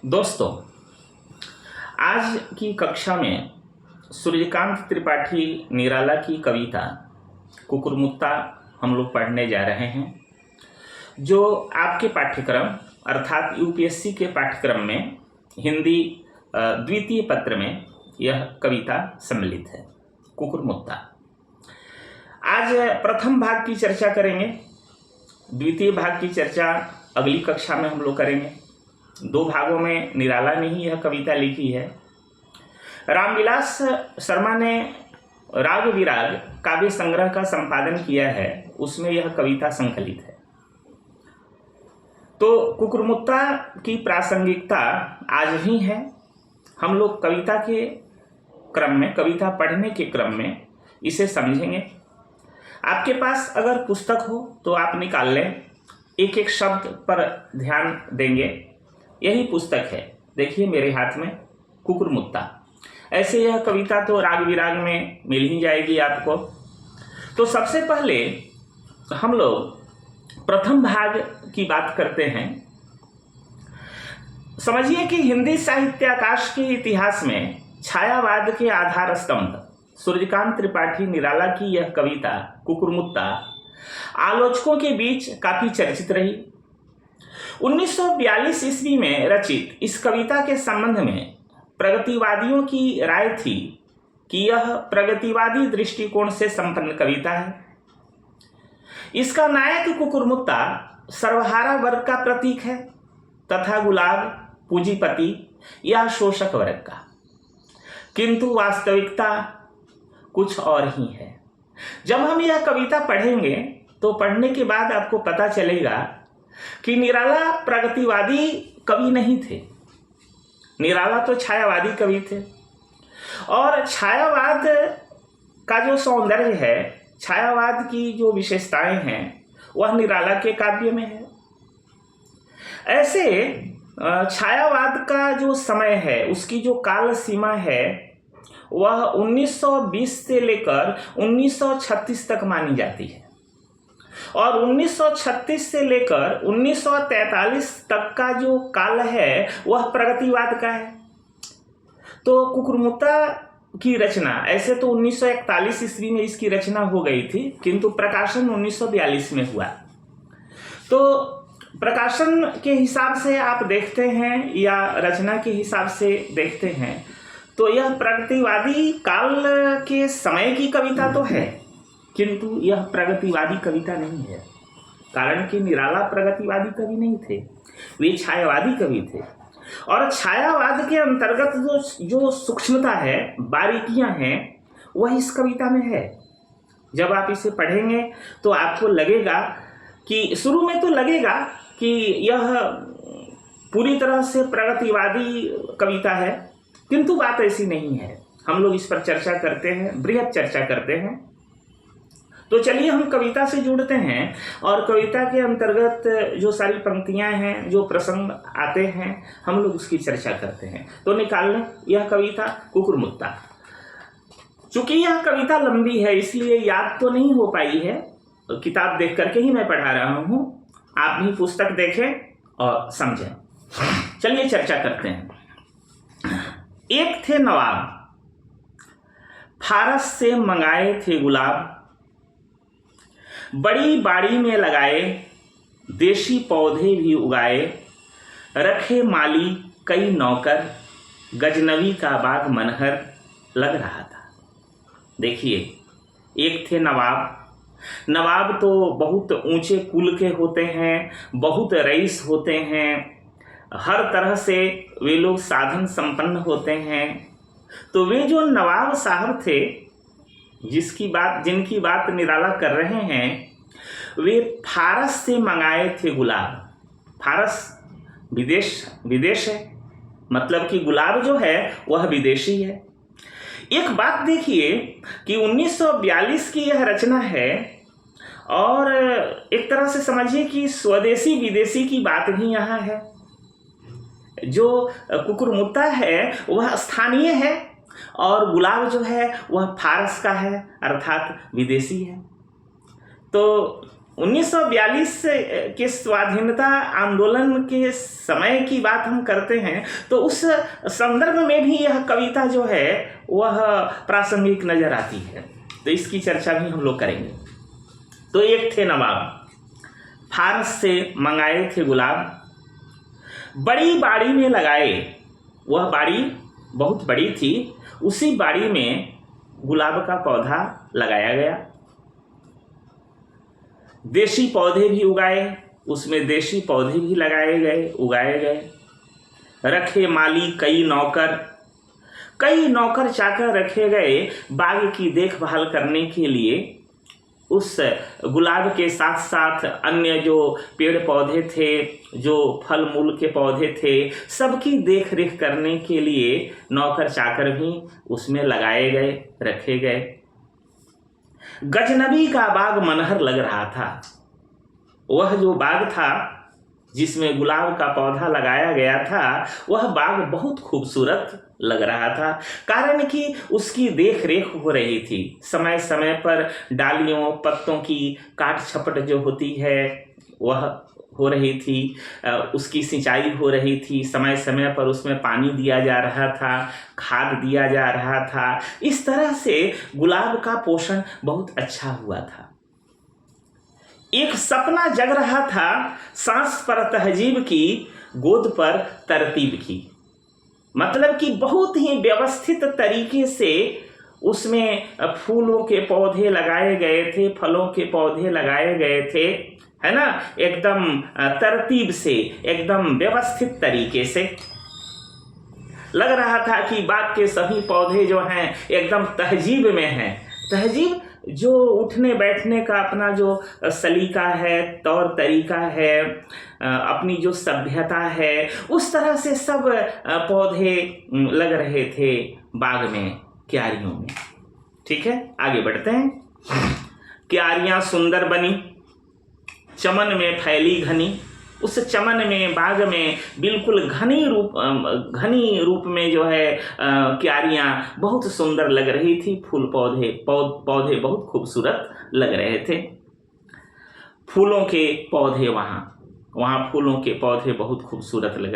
दोस्तों, आज की कक्षा में सूर्यकांत त्रिपाठी निराला की कविता कुकुरमुत्ता हम लोग पढ़ने जा रहे हैं, जो आपके पाठ्यक्रम अर्थात यूपीएससी के पाठ्यक्रम में हिंदी द्वितीय पत्र में यह कविता सम्मिलित है। कुकुरमुत्ता। आज प्रथम भाग की चर्चा करेंगे, द्वितीय भाग की चर्चा अगली कक्षा में हम लोग करेंगे। दो भागों में निराला ने ही यह कविता लिखी है। रामविलास शर्मा ने राग विराग काव्य संग्रह का संपादन किया है, उसमें यह कविता संकलित है। तो कुकुरमुत्ता की प्रासंगिकता आज भी है। हम लोग कविता के क्रम में, कविता पढ़ने के क्रम में इसे समझेंगे। आपके पास अगर पुस्तक हो तो आप निकाल लें, एक एक शब्द पर ध्यान देंगे। यही पुस्तक है, देखिए मेरे हाथ में, कुकुरमुत्ता। ऐसे यह कविता तो राग विराग में मिल ही जाएगी आपको। तो सबसे पहले हम लोग प्रथम भाग की बात करते हैं। समझिए कि हिंदी साहित्याकाश के इतिहास में छायावाद के आधार स्तंभ सूर्यकांत त्रिपाठी निराला की यह कविता कुकुरमुत्ता आलोचकों के बीच काफी चर्चित रही। 1942 ईस्वी में रचित इस कविता के संबंध में प्रगतिवादियों की राय थी कि यह प्रगतिवादी दृष्टिकोण से संपन्न कविता है। इसका नायक कुकुरमुत्ता सर्वहारा वर्ग का प्रतीक है तथा गुलाब पूंजीपति या शोषक वर्ग का, किंतु वास्तविकता कुछ और ही है। जब हम यह कविता पढ़ेंगे तो पढ़ने के बाद आपको पता चलेगा कि निराला प्रगतिवादी कवि नहीं थे, निराला तो छायावादी कवि थे। और छायावाद का जो सौंदर्य है, छायावाद की जो विशेषताएं हैं, वह निराला के काव्य में है। ऐसे छायावाद का जो समय है, उसकी जो काल सीमा है, वह 1920 से लेकर 1936 तक मानी जाती है। और 1936 से लेकर 1943 तक का जो काल है वह प्रगतिवाद का है। तो कुकुरमुत्ता की रचना, ऐसे तो 1941 ईस्वी में इसकी रचना हो गई थी, किंतु प्रकाशन 1942 में हुआ। तो प्रकाशन के हिसाब से आप देखते हैं या रचना के हिसाब से देखते हैं तो यह प्रगतिवादी काल के समय की कविता तो है, किंतु यह प्रगतिवादी कविता नहीं है। कारण कि निराला प्रगतिवादी कवि नहीं थे, वे छायावादी कवि थे। और छायावाद के अंतर्गत जो सूक्ष्मता है, बारीकियां हैं, वह इस कविता में है। जब आप इसे पढ़ेंगे तो आपको लगेगा कि शुरू में तो लगेगा कि यह पूरी तरह से प्रगतिवादी कविता है, किंतु बात ऐसी नहीं है। हम लोग इस पर चर्चा करते हैं, बृहद चर्चा करते हैं। तो चलिए हम कविता से जुड़ते हैं और कविता के अंतर्गत जो सारी पंक्तियां हैं, जो प्रसंग आते हैं, हम लोग उसकी चर्चा करते हैं। तो निकाल लें यह कविता कुकुरमुत्ता। चूंकि यह कविता लंबी है इसलिए याद तो नहीं हो पाई है, किताब देख करके ही मैं पढ़ा रहा हूं। आप भी पुस्तक देखें और समझें। चलिए चर्चा करते हैं। एक थे नवाब, फारस से मंगाए थे गुलाब, बड़ी बाड़ी में लगाए, देशी पौधे भी उगाए, रखे माली कई नौकर, गजनवी का बाग मनहर लग रहा था। देखिए, एक थे नवाब। नवाब तो बहुत ऊंचे कुल के होते हैं, बहुत रईस होते हैं, हर तरह से वे लोग साधन संपन्न होते हैं। तो वे जो नवाब साहब थे, जिनकी बात निराला कर रहे हैं, वे फारस से मंगाए थे गुलाब। फारस विदेश है, मतलब कि गुलाब जो है वह विदेशी है। एक बात देखिए कि 1942 की यह रचना है और एक तरह से समझिए कि स्वदेशी विदेशी की बात भी यहाँ है। जो कुकुरमुत्ता है वह स्थानीय है और गुलाब जो है वह फारस का है, अर्थात विदेशी है। तो 1942 के स्वाधीनता आंदोलन के समय की बात हम करते हैं तो उस संदर्भ में भी यह कविता जो है वह प्रासंगिक नजर आती है, तो इसकी चर्चा भी हम लोग करेंगे। तो एक थे नवाब, फारस से मंगाए थे गुलाब, बड़ी बाड़ी में लगाए। वह बाड़ी बहुत बड़ी थी, उसी बाड़ी में गुलाब का पौधा लगाया गया। देशी पौधे भी उगाए, उसमें देशी पौधे भी लगाए गए, उगाए गए। रखे माली कई नौकर चाकर रखे गए बाग की देखभाल करने के लिए। उस गुलाब के साथ साथ अन्य जो पेड़ पौधे थे, जो फल मूल के पौधे थे, सबकी देख रेख करने के लिए नौकर चाकर भी उसमें लगाए गए, रखे गए। गजनबी का बाग मनहर लग रहा था। वह जो बाग था जिसमें गुलाब का पौधा लगाया गया था, वह बाग बहुत खूबसूरत लग रहा था, कारण कि उसकी देख रेख हो रही थी। समय समय पर डालियों पत्तों की काट छपट जो होती है वह हो रही थी, उसकी सिंचाई हो रही थी, समय समय पर उसमें पानी दिया जा रहा था, खाद दिया जा रहा था। इस तरह से गुलाब का पोषण बहुत अच्छा हुआ था। एक सपना जग रहा था, सांस पर तहजीब की, गोद पर तरतीब की। मतलब कि बहुत ही व्यवस्थित तरीके से उसमें फूलों के पौधे लगाए गए थे, फलों के पौधे लगाए गए थे, है ना, एकदम तरतीब से, एकदम व्यवस्थित तरीके से। लग रहा था कि बाग के सभी पौधे जो हैं एकदम तहजीब में हैं। तहजीब जो उठने बैठने का अपना जो सलीका है, तौर तरीका है, अपनी जो सभ्यता है, उस तरह से सब पौधे लग रहे थे बाग में, क्यारियों में। ठीक है, आगे बढ़ते हैं। क्यारियां सुंदर बनी, चमन में फैली घनी। उस चमन में, बाग में बिल्कुल घनी रूप में जो है क्यारियां बहुत सुंदर लग रही थी। फूल पौधे बहुत खूबसूरत लग रहे थे। फूलों के पौधे वहाँ फूलों के पौधे बहुत खूबसूरत लग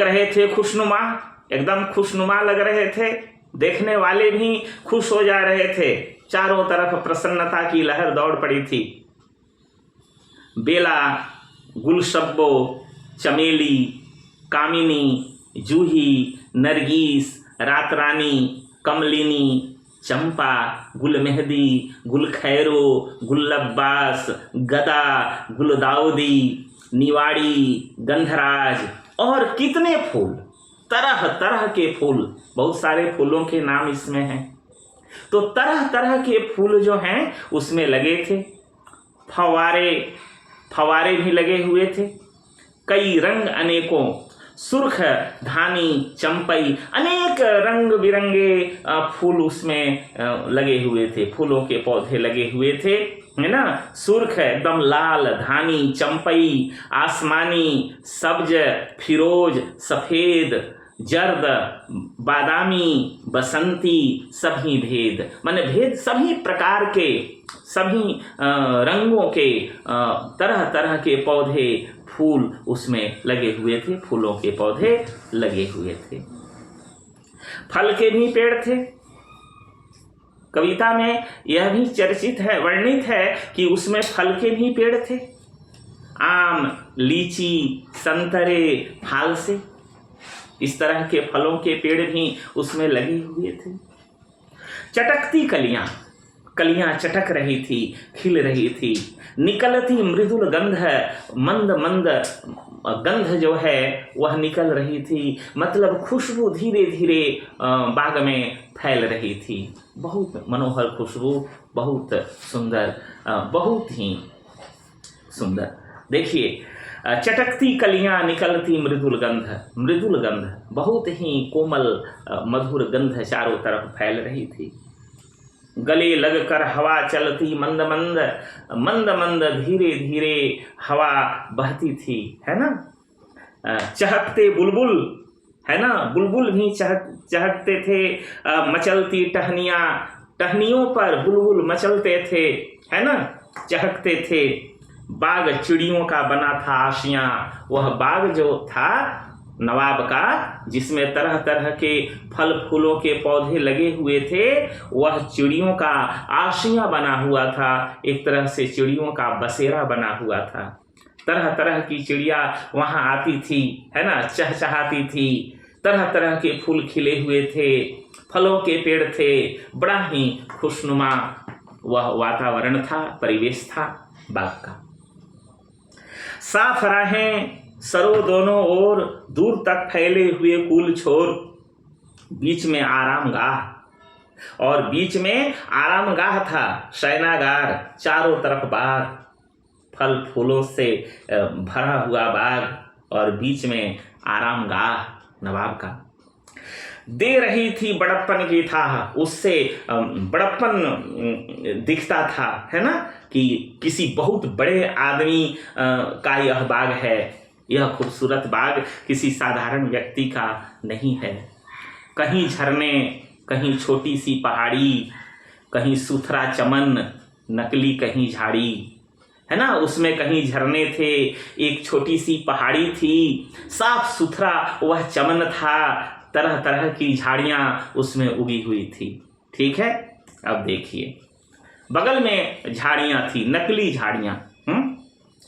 रहे थे, खुशनुमा, एकदम खुशनुमा लग रहे थे। देखने वाले भी खुश हो जा रहे थे। चारों तरफ प्रसन्नता की लहर दौड़ पड़ी थी। बेला, गुलशब्बो, चमेली, कामिनी, जूही, नरगिस, रातरानी, कमलिनी, चंपा, गुलमेहदी, गुलखैरो, गुल्लब्बास, गदा, गुलदाउदी, निवाड़ी, गंधराज और कितने फूल, तरह तरह के फूल, बहुत सारे फूलों के नाम इसमें हैं। तो तरह तरह के फूल जो हैं उसमें लगे थे। फवारे भी लगे हुए थे। कई रंग अनेकों, सुर्ख, धानी, चंपई, अनेक रंग बिरंगे फूल उसमें लगे हुए थे, फूलों के पौधे लगे हुए थे, है ना। सुर्ख एकदम लाल, धानी, चंपई, आसमानी, सब्ज, फिरोज, सफ़ेद, जर्द, बादामी, बसंती, सभी भेद, माने भेद, सभी प्रकार के, सभी रंगों के तरह तरह के पौधे, फूल उसमें लगे हुए थे, फूलों के पौधे लगे हुए थे। फल के भी पेड़ थे। कविता में यह भी चर्चित है, वर्णित है कि उसमें फल के भी पेड़ थे। आम, लीची, संतरे, फालसे, इस तरह के फलों के पेड़ भी उसमें लगे हुए थे। चटकती कलियां चटक रही थी, खिल रही थी। निकलती मृदुल गंध, मंद मंद गंध जो है वह निकल रही थी, मतलब खुशबू धीरे धीरे बाग में फैल रही थी। बहुत मनोहर खुशबू, बहुत सुंदर, बहुत ही सुंदर। देखिए, चटकती कलियां, निकलती मृदुल गंध, बहुत ही कोमल मधुर गंध चारों तरफ फैल रही थी। गले लगकर हवा चलती, मंद मंद धीरे धीरे हवा बहती थी, है ना। चहकते बुलबुल, है ना, बुलबुल भी चहकते थे। मचलती टहनियों पर बुलबुल मचलते थे, है ना। चहकते थे। बाग चिड़ियों का बना था आशियां। वह बाग जो था नवाब का, जिसमें तरह तरह के फल फूलों के पौधे लगे हुए थे, वह चिड़ियों का आशियां बना हुआ था। एक तरह से चिड़ियों का बसेरा बना हुआ था। तरह तरह की चिड़िया वहाँ आती थी, है ना, चहचहाती थी। तरह तरह के फूल खिले हुए थे, फलों के पेड़ थे। बड़ा ही खुशनुमा वह वातावरण था, परिवेश था बाग का। साफ राहें सरो दोनों ओर, दूर तक फैले हुए कुल छोर। बीच में आरामगाह, और बीच में आरामगाह था, शयनागार। चारों तरफ बाग, फल फूलों से भरा हुआ बाग, और बीच में आरामगाह नवाब का। दे रही थी बड़प्पन की था, उससे बड़प्पन दिखता था, है ना, कि किसी बहुत बड़े आदमी का यह बाग है। यह खूबसूरत बाग किसी साधारण व्यक्ति का नहीं है। कहीं झरने, कहीं छोटी सी पहाड़ी, कहीं सुथरा चमन, नकली कहीं झाड़ी, है ना, उसमें कहीं झरने थे, एक छोटी सी पहाड़ी थी, साफ सुथरा वह चमन था, तरह तरह की झाड़ियां उसमें उगी हुई थी। ठीक है, अब देखिए, बगल में झाड़ियां थी, नकली झाड़ियां।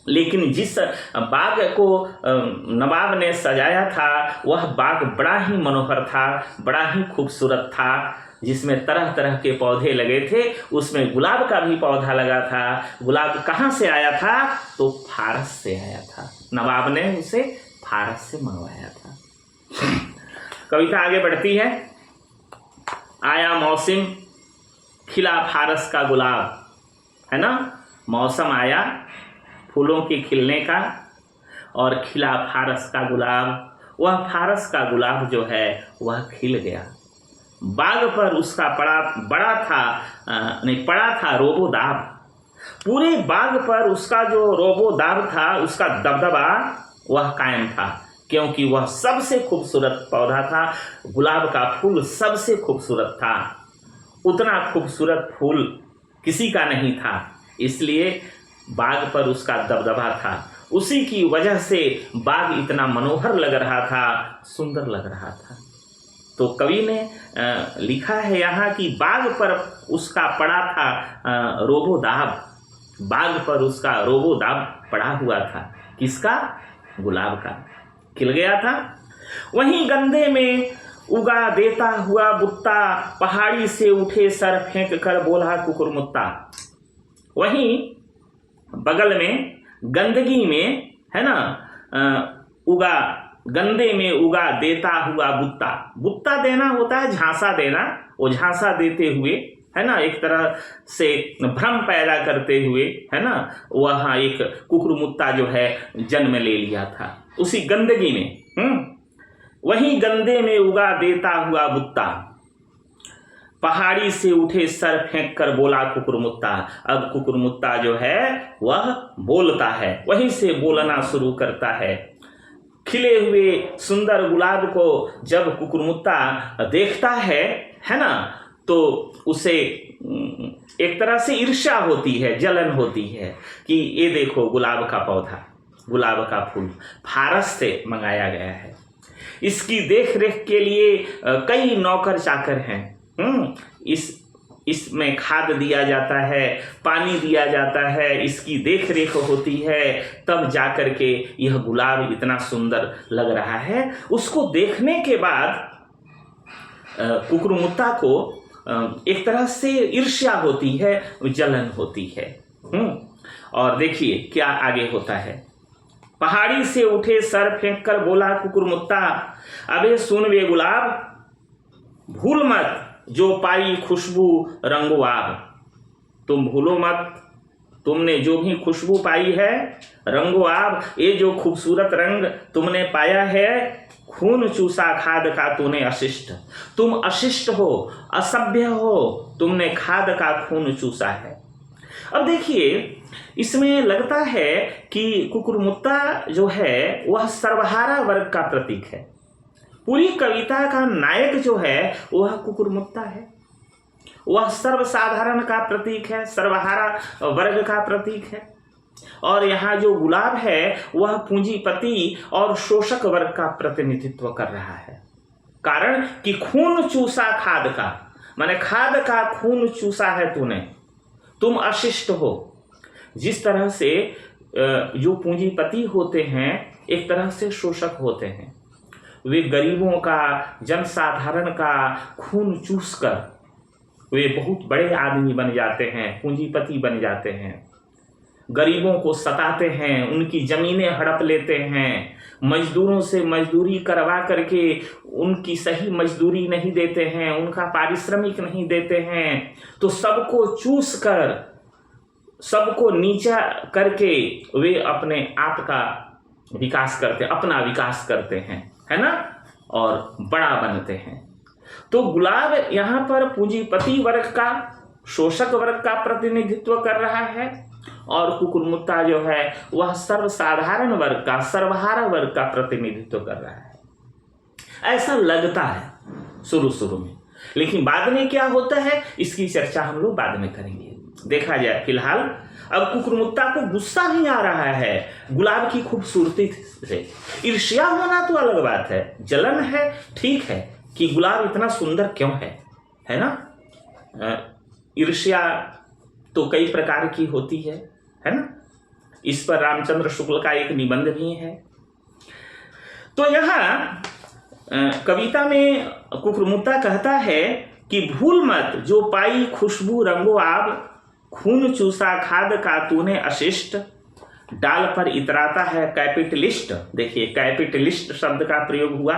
लेकिन जिस बाग को नवाब ने सजाया था, वह बाग बड़ा ही मनोहर था, बड़ा ही खूबसूरत था, जिसमें तरह तरह के पौधे लगे थे। उसमें गुलाब का भी पौधा लगा था। गुलाब कहाँ से आया था? तो फारस से आया था। नवाब ने उसे फारस से मंगवाया था। कविता आगे बढ़ती है। आया मौसम, खिला फारस का गुलाब, है ना, मौसम आया फूलों के खिलने का, और खिला फारस का गुलाब। वह फारस का गुलाब जो है वह खिल गया। बाग पर उसका पड़ा था रोबोदाब। पूरे बाग पर उसका जो रोबोदाब था, उसका दबदबा वह कायम था, क्योंकि वह सबसे खूबसूरत पौधा था। गुलाब का फूल सबसे खूबसूरत था। उतना खूबसूरत फूल किसी का नहीं था, इसलिए बाग पर उसका दबदबा था। उसी की वजह से बाग इतना मनोहर लग रहा था, सुंदर लग रहा था। तो कवि ने लिखा है यहाँ कि बाग पर उसका पड़ा था रोबोदाब। बाग पर उसका रोबोदाब पड़ा हुआ था। किसका? गुलाब का। खिल गया था। वहीं गंदे में उगा देता हुआ बुत्ता, पहाड़ी से उठे सर फेंक कर बोला कुकुरमुत्ता। वहीं बगल में गंदगी में, है ना, उगा, गंदे में उगा देता हुआ बुत्ता। बुत्ता देना होता है झांसा देना। वो झांसा देते हुए, है ना, एक तरह से भ्रम पैदा करते हुए, है ना, वहाँ एक कुकुरमुत्ता जो है जन्म ले लिया था उसी गंदगी में। वहीं गंदे में उगा देता हुआ बुत्ता, पहाड़ी से उठे सर फेंक कर बोला कुकुरमुत्ता। अब कुकुरमुत्ता जो है वह बोलता है, वहीं से बोलना शुरू करता है। खिले हुए सुंदर गुलाब को जब कुकुरमुत्ता देखता है ना, तो उसे एक तरह से ईर्ष्या होती है, जलन होती है कि ये देखो गुलाब का पौधा, गुलाब का फूल फारस से मंगाया गया है। इसकी देख रेख के लिए कई नौकर चाकर हैं। इसमें खाद दिया जाता है, पानी दिया जाता है, इसकी देख रेख होती है, तब जाकर के यह गुलाब इतना सुंदर लग रहा है। उसको देखने के बाद कुकुरमुत्ता को एक तरह से ईर्ष्या होती है, जलन होती है। और देखिए क्या आगे होता है। पहाड़ी से उठे सर फेंक कर बोला कुकुरमुत्ता, अबे सुन वे गुलाब, भूल मत जो पाई खुशबू रंगो आब। तुम भूलो मत, तुमने जो भी खुशबू पाई है, रंगो आब, ये जो खूबसूरत रंग तुमने पाया है, खून चूसा खाद का तूने अशिष्ट। तुम अशिष्ट हो, असभ्य हो, तुमने खाद का खून चूसा है। अब देखिए, इसमें लगता है कि कुकुरमुत्ता जो है वह सर्वहारा वर्ग का प्रतीक है। पूरी कविता का नायक जो है वह कुकुरमुत्ता है। वह सर्वसाधारण का प्रतीक है, सर्वहारा वर्ग का प्रतीक है। और यहाँ जो गुलाब है वह पूंजीपति और शोषक वर्ग का प्रतिनिधित्व कर रहा है। कारण कि खून चूसा खाद का, माने खाद का खून चूसा है तूने, तुम अशिष्ट हो। जिस तरह से जो पूंजीपति होते हैं एक तरह से शोषक होते हैं, वे गरीबों का, जनसाधारण का खून चूस कर वे बहुत बड़े आदमी बन जाते हैं, पूंजीपति बन जाते हैं। गरीबों को सताते हैं, उनकी जमीनें हड़प लेते हैं, मजदूरों से मजदूरी करवा करके उनकी सही मजदूरी नहीं देते हैं, उनका पारिश्रमिक नहीं देते हैं, तो सबको चूस कर, सबको नीचा करके वे अपने आप का विकास करते, अपना विकास करते हैं, है ना, और बड़ा बनते हैं। तो गुलाब यहाँ पर पूंजीपति वर्ग का, शोषक वर्ग का प्रतिनिधित्व कर रहा है, और कुकुरमुत्ता जो है वह सर्वसाधारण वर्ग का, सर्वहारा वर्ग का प्रतिनिधित्व कर रहा है। ऐसा लगता है शुरू में, लेकिन बाद में क्या होता है इसकी चर्चा हम लोग बाद में करेंगे। देखा जाए फिलहाल अब कुकुरमुत्ता को गुस्सा नहीं आ रहा है गुलाब की खूबसूरती से। ईर्ष्या होना तो अलग बात है, जलन है, ठीक है कि गुलाब इतना सुंदर क्यों है ना। ईर्ष्या तो कई प्रकार की होती है ना। इस पर रामचंद्र शुक्ल का एक निबंध भी है। तो यहाँ कविता में कुकुरमुत्ता कहता है कि भूल मत जो पाई खुशबू रंगो आब, खून चूसा खाद का तूने अशिष्ट, डाल पर इतराता है कैपिटलिस्ट। देखिए कैपिटलिस्ट शब्द का प्रयोग हुआ,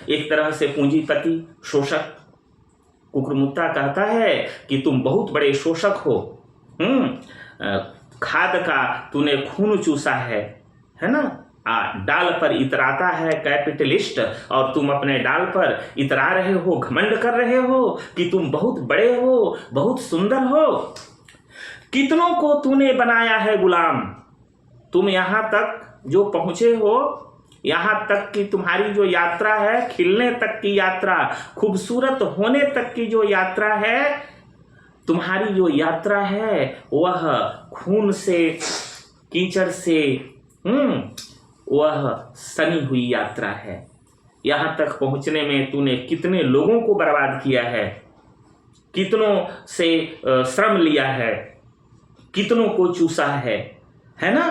एक तरह से पूंजीपति, शोषक। कुकुरमुत्ता कहता है कि तुम बहुत बड़े शोषक हो, खाद का तूने खून चूसा है ना। डाल पर इतराता है कैपिटलिस्ट, और तुम अपने डाल पर इतरा रहे हो, घमंड कर रहे हो कि तुम बहुत बड़े हो, बहुत सुंदर हो। कितनों को तूने बनाया है गुलाम, तुम यहाँ तक जो पहुंचे हो, यहाँ तक कि तुम्हारी जो यात्रा है, खिलने तक की यात्रा, खूबसूरत होने तक की जो यात्रा है, तुम्हारी जो यात्रा है वह खून से, कीचड़ से वह सनी हुई यात्रा है। यहाँ तक पहुँचने में तूने कितने लोगों को बर्बाद किया है, कितनों से श्रम लिया है, कितनों को चूसा है ना,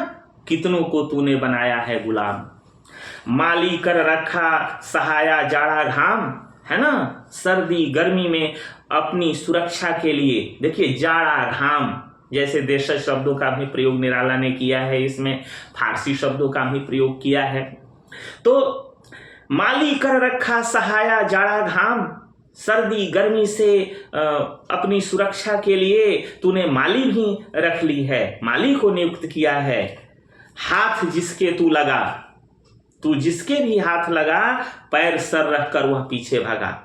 कितनों को तूने बनाया है गुलाम। माली कर रखा सहाया जाड़ा घाम, है ना, सर्दी गर्मी में अपनी सुरक्षा के लिए। देखिए जाड़ा घाम जैसे देशज शब्दों का भी प्रयोग निराला ने किया है, इसमें फारसी शब्दों का भी प्रयोग किया है। तो माली कर रखा सहाया जाड़ा घाम, सर्दी गर्मी से अपनी सुरक्षा के लिए तूने माली भी रख ली है, माली को नियुक्त किया है। हाथ जिसके तू लगा, तू जिसके भी हाथ लगा, पैर सर रख कर वह पीछे भागा,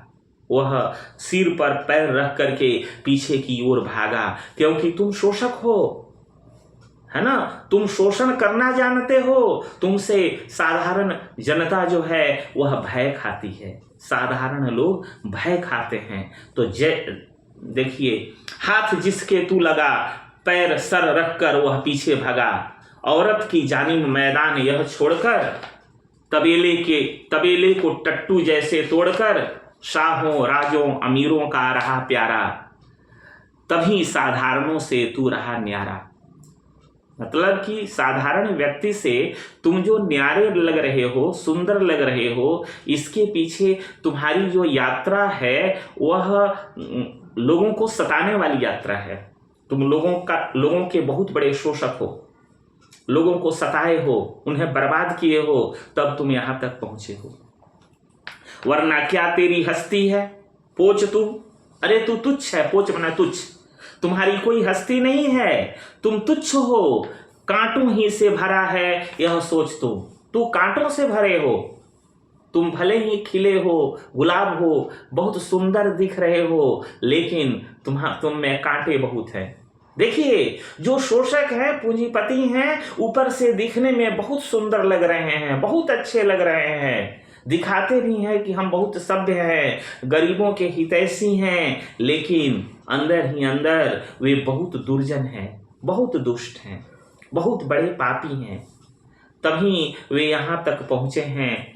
वह सिर पर पैर रख करके पीछे की ओर भागा, क्योंकि तुम शोषक हो, है ना, तुम शोषण करना जानते हो। तुमसे साधारण जनता जो है वह भय खाती है, साधारण लोग भय खाते हैं। तो देखिए हाथ जिसके तू लगा, पैर सर रख कर वह पीछे भागा, औरत की जानिब मैदान यह छोड़कर, तबेले को टट्टू जैसे तोड़कर, शाहों राजों अमीरों का रहा प्यारा, तभी साधारणों से तू रहा न्यारा। मतलब कि साधारण व्यक्ति से तुम जो न्यारे लग रहे हो, सुंदर लग रहे हो, इसके पीछे तुम्हारी जो यात्रा है वह लोगों को सताने वाली यात्रा है। तुम लोगों के बहुत बड़े शोषक हो, लोगों को सताए हो, उन्हें बर्बाद किए हो, तब तुम यहाँ तक पहुंचे हो। वरना क्या तेरी हस्ती है पोच तू, अरे तू तुच्छ है, पोच बना तुच्छ, तुम्हारी कोई हस्ती नहीं है, तुम तुच्छ हो, कांटों ही से भरा है यह सोच तू कांटों से भरे हो। तुम भले ही खिले हो, गुलाब हो, बहुत सुंदर दिख रहे हो, लेकिन तुम में कांटे बहुत हैं। देखिए जो शोषक हैं, पूंजीपति हैं, ऊपर से दिखने में बहुत सुंदर लग रहे हैं, बहुत अच्छे लग रहे हैं, दिखाते भी हैं कि हम बहुत सभ्य हैं, गरीबों के हितैषी हैं, लेकिन अंदर ही अंदर वे बहुत दुर्जन हैं, बहुत दुष्ट हैं, बहुत बड़े पापी हैं। तभी वे यहाँ तक पहुँचे हैं।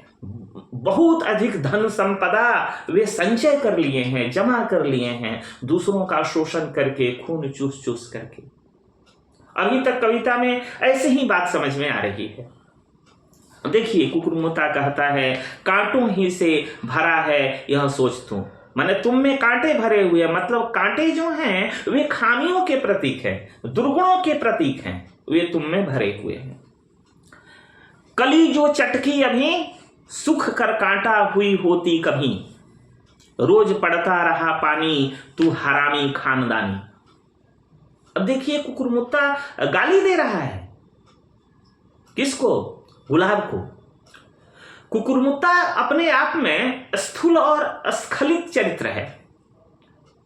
बहुत अधिक धन संपदा वे संचय कर लिए हैं, जमा कर लिए हैं, दूसरों का शोषण करके, खून चूस चूस करके। अभी तक कविता में ऐसे ही बात समझ में आ रही है। देखिए, कुकुरमुत्ता कहता है, कांटों ही से भरा है यह सोच तू। माने तुम में कांटे भरे हुए, मतलब कांटे जो हैं वे खामियों के प्रतीक हैं, दुर्गुणों के प्रतीक हैं, वे तुम में भरे हुए हैं। कली जो चटकी अभी, सुख कर कांटा हुई होती कभी, रोज पड़ता रहा पानी तू हरामी खानदानी। अब देखिए, कुकुरमुत्ता गाली दे रहा है किसको? गुलाब को। कुकुरमुत्ता अपने आप में स्थूल और स्खलित चरित्र है,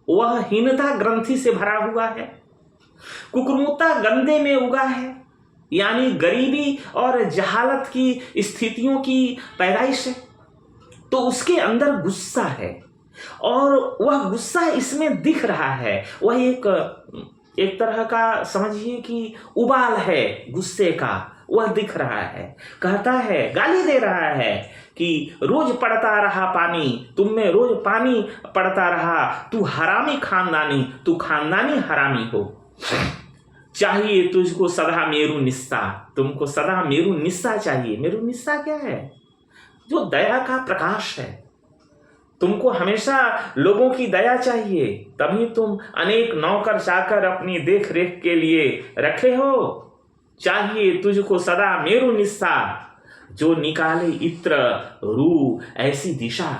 वह हीनता ग्रंथि से भरा हुआ है। कुकुरमुत्ता गंदे में उगा है, यानी गरीबी और जहालत की स्थितियों की पैदाइश है। तो उसके अंदर गुस्सा है और वह गुस्सा इसमें दिख रहा है। वह एक तरह का समझिए कि उबाल है गुस्से का, वह दिख रहा है। कहता है, गाली दे रहा है कि रोज पड़ता रहा पानी, तुम में रोज पानी पड़ता रहा, तू हरामी खानदानी, तू खानदानी हरामी हो। चाहिए तुझको सदा मेरू निस्सा, तुमको सदा मेरू निस्सा चाहिए। मेरू निस्सा क्या है? जो दया का प्रकाश है। तुमको हमेशा लोगों की दया चाहिए, तभी तुम अनेक नौकर चाकर अपनी देख रेख के लिए रखे हो। चाहिए तुझको सदा मेरू निस्सा, जो निकाले इत्र रू ऐसी दिशा।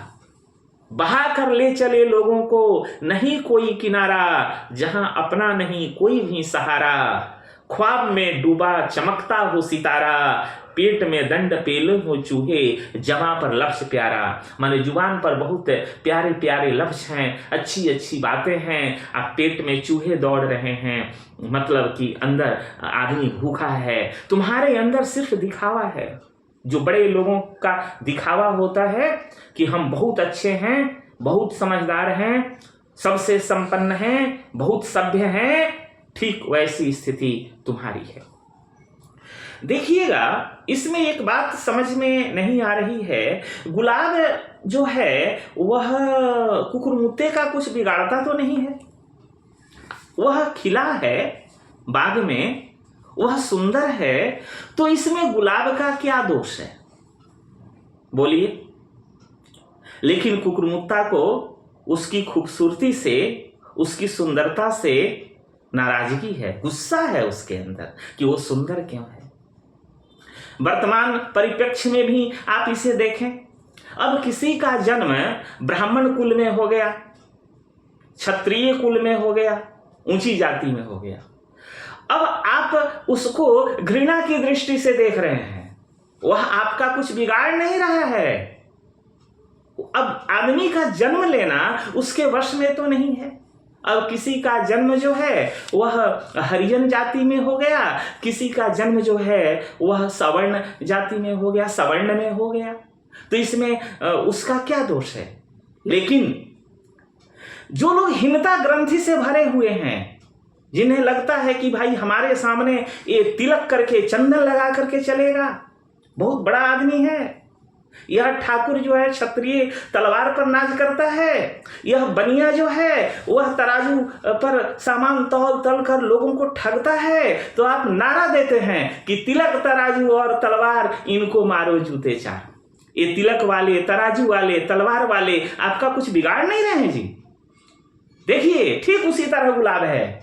बहा कर ले चले लोगों को नहीं कोई किनारा, जहां अपना नहीं कोई भी सहारा। ख्वाब में डूबा चमकता हो सितारा, पेट में दंड पेले हो चूहे, जमा पर लफ्ज प्यारा। माने जुबान पर बहुत प्यारे प्यारे लफ्ज हैं, अच्छी अच्छी बातें हैं, आप पेट में चूहे दौड़ रहे हैं, मतलब कि अंदर आदमी भूखा है। तुम्हारे अंदर सिर्फ दिखावा है। जो बड़े लोगों का दिखावा होता है कि हम बहुत अच्छे हैं, बहुत समझदार हैं, सबसे संपन्न हैं, बहुत सभ्य हैं, ठीक वैसी स्थिति तुम्हारी है। देखिएगा, इसमें एक बात समझ में नहीं आ रही है। गुलाब जो है वह कुकुरमुत्ते का कुछ बिगाड़ता तो नहीं है। वह खिला है बाग में, वह सुंदर है, तो इसमें गुलाब का क्या दोष है? बोलिए। लेकिन कुकुरमुत्ता को उसकी खूबसूरती से, उसकी सुंदरता से नाराजगी है, गुस्सा है उसके अंदर कि वो सुंदर क्यों है। वर्तमान परिप्रेक्ष्य में भी आप इसे देखें। अब किसी का जन्म ब्राह्मण कुल में हो गया, क्षत्रिय कुल में हो गया, ऊंची जाति में हो गया, अब आप उसको घृणा की दृष्टि से देख रहे हैं। वह आपका कुछ बिगाड़ नहीं रहा है। अब आदमी का जन्म लेना उसके वश में तो नहीं है। अब किसी का जन्म जो है वह हरिजन जाति में हो गया, किसी का जन्म जो है वह सवर्ण जाति में हो गया, सवर्ण में हो गया, तो इसमें उसका क्या दोष है? लेकिन जो लोग हीनता ग्रंथि से भरे हुए हैं, जिन्हें लगता है कि भाई हमारे सामने ये तिलक करके, चंदन लगा करके चलेगा, बहुत बड़ा आदमी है, यह ठाकुर जो है क्षत्रिय तलवार पर नाच करता है, यह बनिया जो है वह तराजू पर सामान तौल तल कर लोगों को ठगता है, तो आप नारा देते हैं कि तिलक तराजू और तलवार इनको मारो जूते चार। ये तिलक वाले, तराजू वाले, तलवार वाले आपका कुछ बिगाड़ नहीं रहे हैं जी। देखिए, ठीक उसी तरह गुलाब है,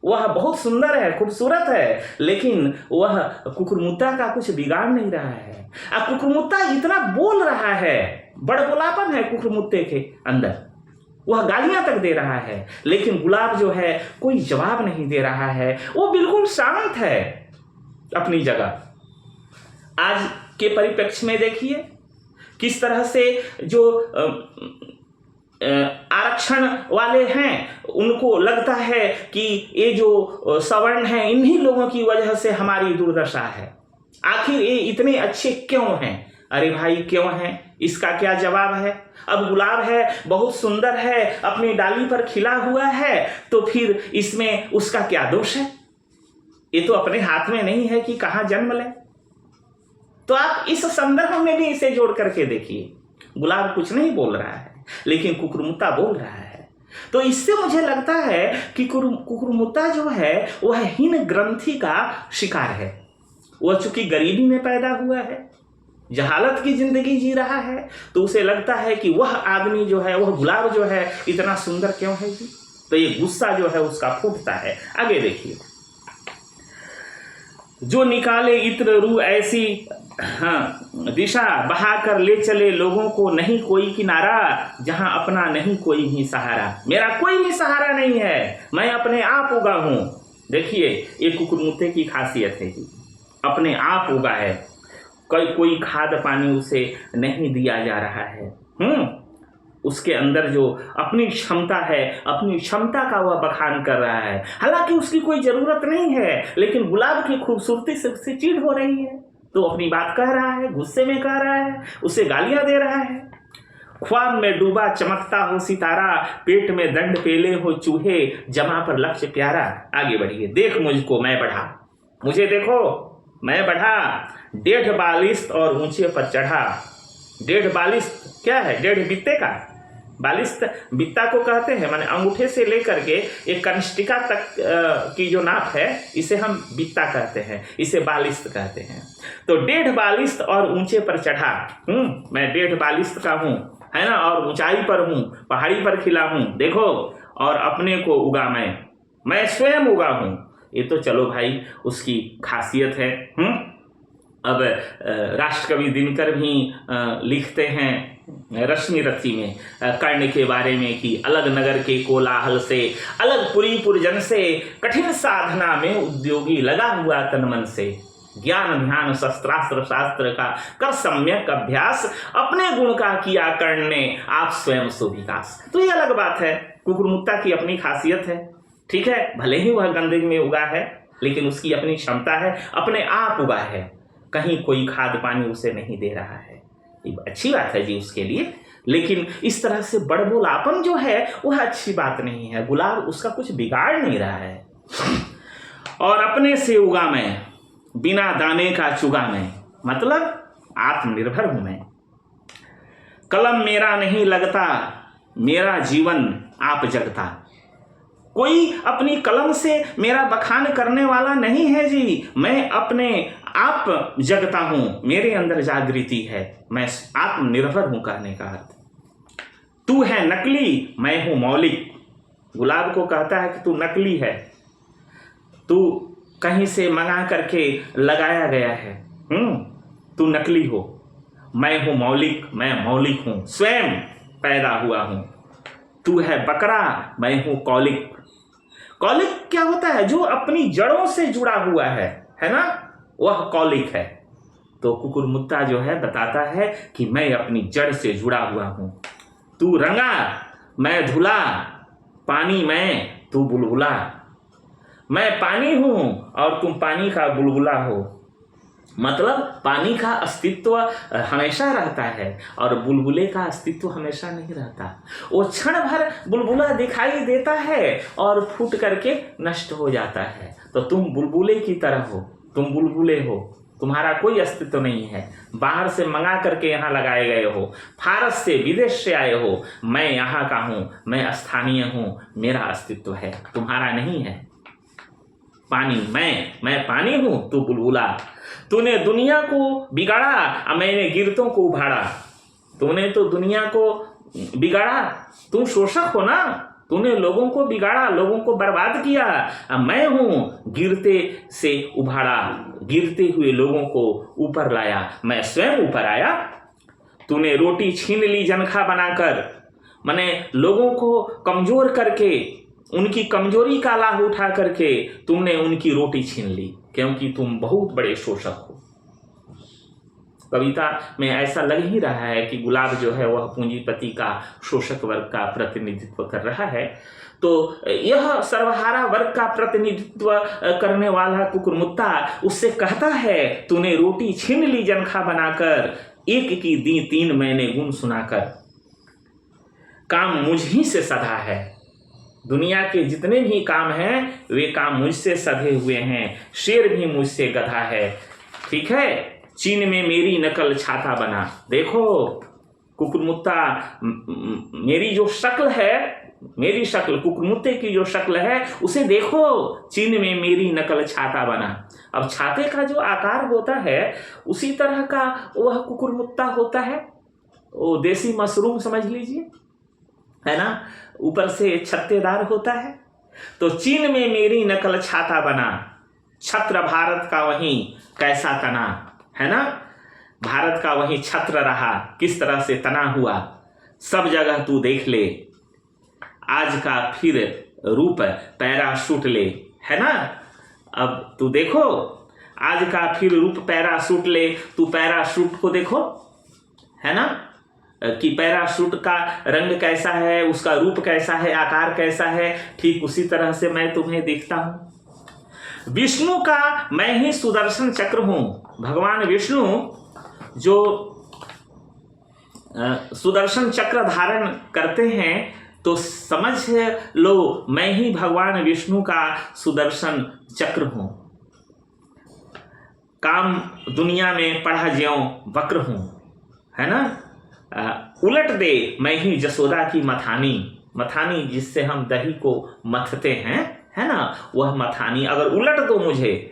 वह बहुत सुंदर है, खूबसूरत है, लेकिन वह कुकुरमुत्ता का कुछ बिगाड़ नहीं रहा है। अब कुकुरमुत्ता इतना बोल रहा है, बड़बोलापन है कुकुरमुत्ते के अंदर, वह गालियां तक दे रहा है, लेकिन गुलाब जो है कोई जवाब नहीं दे रहा है, वो बिल्कुल शांत है अपनी जगह। आज के परिप्रेक्ष्य में देखिए किस तरह से जो आरक्षण वाले हैं उनको लगता है कि ये जो सवर्ण हैं इन्हीं लोगों की वजह से हमारी दुर्दशा है। आखिर ये इतने अच्छे क्यों हैं? अरे भाई क्यों है, इसका क्या जवाब है? अब गुलाब है, बहुत सुंदर है, अपनी डाली पर खिला हुआ है, तो फिर इसमें उसका क्या दोष है? ये तो अपने हाथ में नहीं है कि कहाँ जन्म ले। तो आप इस संदर्भ में भी इसे जोड़ करके देखिए। गुलाब कुछ नहीं बोल रहा है, लेकिन कुकुरमुत्ता बोल रहा है। तो इससे मुझे लगता है कि कुकुरमुत्ता जो है वह हीन ग्रंथि का शिकार है। वह चूंकि गरीबी में पैदा हुआ है, जहालत की जिंदगी जी रहा है, तो उसे लगता है कि वह आदमी जो है, वह गुलाब जो है, इतना सुंदर क्यों है जी। तो ये गुस्सा जो है उसका फूटता है। आगे देखिए, जो निकाले इत्र रू ऐसी दिशा बहा कर ले चले लोगों को, नहीं कोई किनारा जहां अपना नहीं कोई भी सहारा। मेरा कोई भी सहारा नहीं है, मैं अपने आप उगा हूं। देखिए ये कुकुरमुत्ते की खासियत है जी, अपने आप उगा है, कोई खाद पानी उसे नहीं दिया जा रहा है। उसके अंदर जो अपनी क्षमता है, अपनी क्षमता का वह बखान कर रहा है। हालांकि उसकी कोई जरूरत नहीं है, लेकिन गुलाब की खूबसूरती से उससे चिढ़ हो रही है, तो अपनी बात कह रहा है, गुस्से में कह रहा है, उसे गालियां दे रहा है। ख्वाब में डूबा चमकता हो सितारा, पेट में दंड पेले हो चूहे, जमा पर लक्ष्य प्यारा। आगे बढ़िए, देख मुझको मैं बढ़ा, मुझे देखो मैं बढ़ा, 1.5 बालिश्त और ऊंचे पर चढ़ा। 1.5 बालिश्त क्या है? 1.5 बित्ते का। बालिश्त बित्ता को कहते हैं, माने अंगूठे से लेकर के एक कनिष्ठिका तक की जो नाप है, इसे हम बित्ता कहते हैं, इसे बालिश्त कहते हैं। तो 1.5 बालिश्त और ऊंचे पर चढ़ा। मैं 1.5 बालिश्त का हूँ, है ना, और ऊंचाई पर हूँ, पहाड़ी पर खिला हूँ, देखो, और अपने को उगा मैं स्वयं उगा हूँ। ये तो चलो भाई उसकी खासियत है। अब राष्ट्रकवि दिनकर भी लिखते हैं रश्मि रथी में कर्ण के बारे में कि अलग नगर के कोलाहल से, अलग पुरी पुरजन से, कठिन साधना में उद्योगी लगा हुआ तन मन से, ज्ञान ध्यान शस्त्रास्त्र शास्त्र का कर सम्यक अभ्यास, अपने गुण का किया कर्ण ने आप स्वयं सो विकास। तो ये अलग बात है, कुकुरमुत्ता की अपनी खासियत है। ठीक है, भले ही वह गंदगी में उगा है, लेकिन उसकी अपनी क्षमता है, अपने आप उगा है, कहीं कोई खाद पानी उसे नहीं दे रहा है। ये अच्छी बात है जी उसके लिए, लेकिन इस तरह से बड़बोलापन जो है वह अच्छी बात नहीं है। गुलाब उसका कुछ बिगाड़ नहीं रहा है। और अपने से उगा मैं, बिना दाने का चुगा मैं, मतलब आत्मनिर्भर हूं मैं। कलम मेरा नहीं लगता, मेरा जीवन आप जगता। कोई अपनी कलम से मेरा बखान करने वाला नहीं है जी, मैं अपने आप जगता हूं, मेरे अंदर जागृति है, मैं आत्मनिर्भर हूं कहने का अर्थ। तू है नकली, मैं हूं मौलिक। गुलाब को कहता है कि तू नकली है, तू कहीं से मंगा करके लगाया गया है, तू नकली हो, मैं हूं मौलिक, मैं मौलिक हूं, स्वयं पैदा हुआ हूं। तू है बकरा, मैं हूं कौलिक। कौलिक क्या होता है? जो अपनी जड़ों से जुड़ा हुआ है ना, वह कौलिक है। तो कुकुरमुत्ता जो है बताता है कि मैं अपनी जड़ से जुड़ा हुआ हूं। तू रंगा, मैं धुला, पानी मैं, तू बुलबुला। मैं पानी हूं और तुम पानी का बुलबुला हो। मतलब पानी का अस्तित्व हमेशा रहता है और बुलबुले का अस्तित्व हमेशा नहीं रहता। वो क्षण भर बुलबुला दिखाई देता है और फूट करके नष्ट हो जाता है। तो तुम बुलबुले की तरह हो, तुम बुलबुले हो, तुम्हारा कोई अस्तित्व नहीं है। बाहर से मंगा करके यहाँ लगाए गए हो, फारस से, विदेश से आए हो। मैं यहाँ का हूँ, मैं स्थानीय हूँ, मेरा अस्तित्व है, तुम्हारा नहीं है। पानी मैं पानी हूं, तू बुलबुला। तूने दुनिया को बिगाड़ा, मैंने गिरतों को उभाड़ा। तूने तो दुनिया को बिगाड़ा, तुम शोषक हो ना, तूने लोगों को बिगाड़ा, लोगों को बर्बाद किया। मैं हूं गिरते से उभाड़ा, गिरते हुए लोगों को ऊपर लाया, मैं स्वयं ऊपर आया। तूने रोटी छीन ली जनखा बनाकर, माने लोगों को कमजोर करके, उनकी कमजोरी का लाभ उठा करके तुमने उनकी रोटी छीन ली, क्योंकि तुम बहुत बड़े शोषक हो। कविता में ऐसा लग ही रहा है कि गुलाब जो है वह पूंजीपति का, शोषक वर्ग का प्रतिनिधित्व कर रहा है। तो यह सर्वहारा वर्ग का प्रतिनिधित्व करने वाला कुकुरमुत्ता उससे कहता है, तूने रोटी छीन ली जनखा बनाकर, एक की दी तीन मैंने गुण सुनाकर। काम मुझ ही से सधा है, दुनिया के जितने भी काम हैं वे काम मुझसे सधे हुए हैं। शेर भी मुझसे गधा है, ठीक है। चीन में मेरी नकल छाता बना। देखो कुकुरमुत्ता, मेरी जो शक्ल है, मेरी शक्ल, कुकुरमुत्ते की जो शक्ल है उसे देखो, चीन में मेरी नकल छाता बना। अब छाते का जो आकार होता है उसी तरह का वह कुकुरमुत्ता होता है, वो देसी मशरूम समझ लीजिए, है ना, ऊपर से छत्तेदार होता है। तो चीन में मेरी नकल छाता बना, छत्र भारत का वहीं कैसा तना, है ना, भारत का वहीं छत्र रहा, किस तरह से तना हुआ। सब जगह तू देख ले, आज का फिर रूप पैराशूट ले, है ना। अब तू देखो, आज का फिर रूप पैराशूट ले, तू पैराशूट को देखो, है ना, कि पैराशूट का रंग कैसा है, उसका रूप कैसा है, आकार कैसा है। ठीक उसी तरह से मैं तुम्हें देखता हूं। विष्णु का मैं ही सुदर्शन चक्र हूं। भगवान विष्णु जो सुदर्शन चक्र धारण करते हैं, तो समझ लो मैं ही भगवान विष्णु का सुदर्शन चक्र हूं। काम दुनिया में पढ़ा ज्यों वक्र हूं, है ना। उलट दे मैं ही जसोदा की मथानी, मथानी जिससे हम दही को मथते हैं, है ना, वह मथानी अगर उलट दो मुझे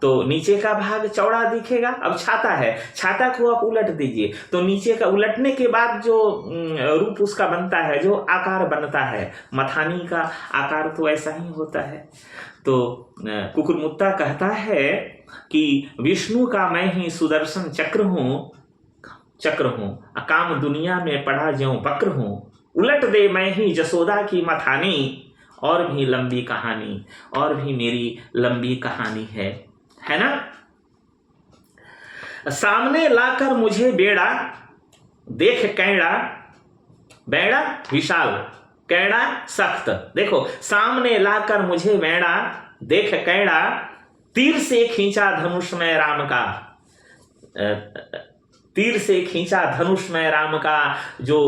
तो नीचे का भाग चौड़ा दिखेगा। अब छाता है, छाता को आप उलट दीजिए तो नीचे का उलटने के बाद जो रूप उसका बनता है, जो आकार बनता है, मथानी का आकार तो ऐसा ही होता है। तो कुकुरमुत्ता कहता है कि विष्णु का मैं ही सुदर्शन चक्र हूँ, काम दुनिया में पढ़ा ज्यों वक्र हूँ। उलट दे मैं ही जसोदा की मथानी, और भी लंबी कहानी, और भी मेरी लंबी कहानी है ना। सामने लाकर मुझे बेड़ा देख कैड़ा, बेड़ा विशाल कैड़ा सख्त। देखो सामने लाकर मुझे बेड़ा देख कैड़ा, तीर से खींचा धनुष में राम का, तीर से खींचा धनुष में राम का जो